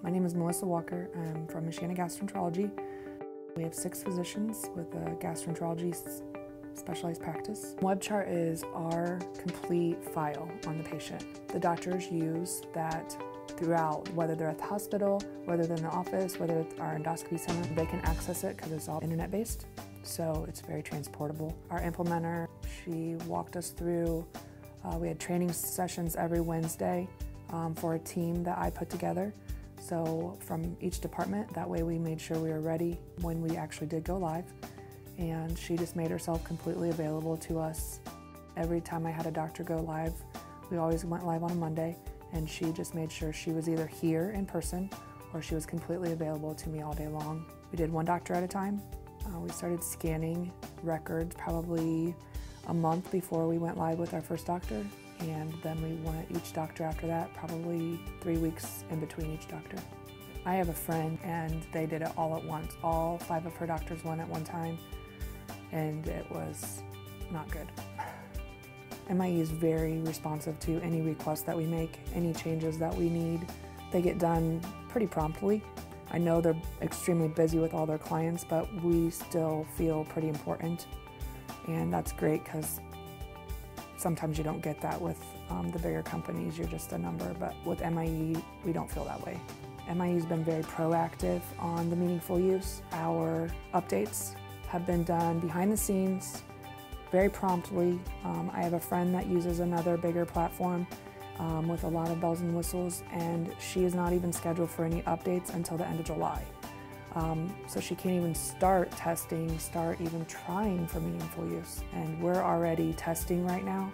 My name is Melissa Walker. I'm from Michiana Gastroenterology. We have 6 physicians with a gastroenterology specialized practice. WebChart is our complete file on the patient. The doctors use that throughout, whether they're at the hospital, whether they're in the office, whether it's our endoscopy center, they can access it because it's all internet-based, so it's very transportable. Our implementer, she walked us through, we had training sessions every Wednesday for a team that I put together. So from each department, that way we made sure we were ready when we actually did go live. And she just made herself completely available to us. Every time I had a doctor go live, we always went live on a Monday, and she just made sure she was either here in person or she was completely available to me all day long. We did one doctor at a time. We started scanning records probably a month before we went live with our first doctor. And then we went each doctor after that, probably 3 weeks in between each doctor. I have a friend and they did it all at once. All 5 of her doctors went at one time, and it was not good. MIE is very responsive to any requests that we make, any changes that we need. They get done pretty promptly. I know they're extremely busy with all their clients, but we still feel pretty important. And that's great because sometimes you don't get that with the bigger companies, you're just a number, but with MIE, we don't feel that way. MIE's been very proactive on the meaningful use. Our updates have been done behind the scenes, very promptly. I have a friend that uses another bigger platform with a lot of bells and whistles, and she is not even scheduled for any updates until the end of July. So she can't even start testing, start even trying for meaningful use. And we're already testing right now.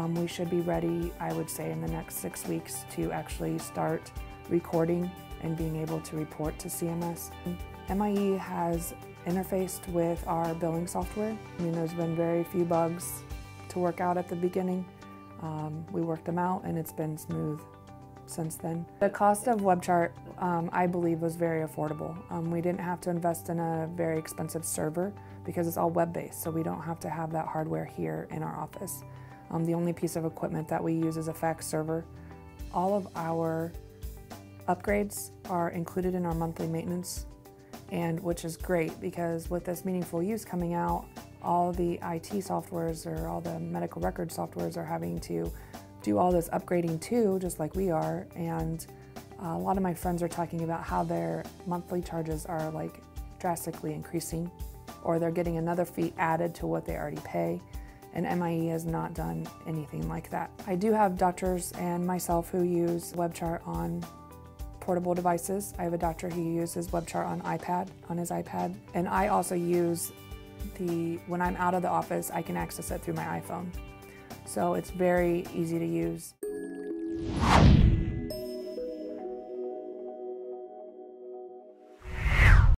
We should be ready, I would say, in the next 6 weeks to actually start recording and being able to report to CMS. MIE has interfaced with our billing software. I mean, there's been very few bugs to work out at the beginning. We worked them out and it's been smooth since then. The cost of WebChart, I believe, was very affordable. We didn't have to invest in a very expensive server because it's all web-based, so we don't have to have that hardware here in our office. The only piece of equipment that we use is a fax server. All of our upgrades are included in our monthly maintenance, and which is great because with this meaningful use coming out, all the IT softwares or all the medical record softwares are having to do all this upgrading too, just like we are. And a lot of my friends are talking about how their monthly charges are like drastically increasing, or they're getting another fee added to what they already pay. And MIE has not done anything like that. I do have doctors and myself who use WebChart on portable devices. I have a doctor who uses WebChart on his iPad. And I also use when I'm out of the office, I can access it through my iPhone. So it's very easy to use.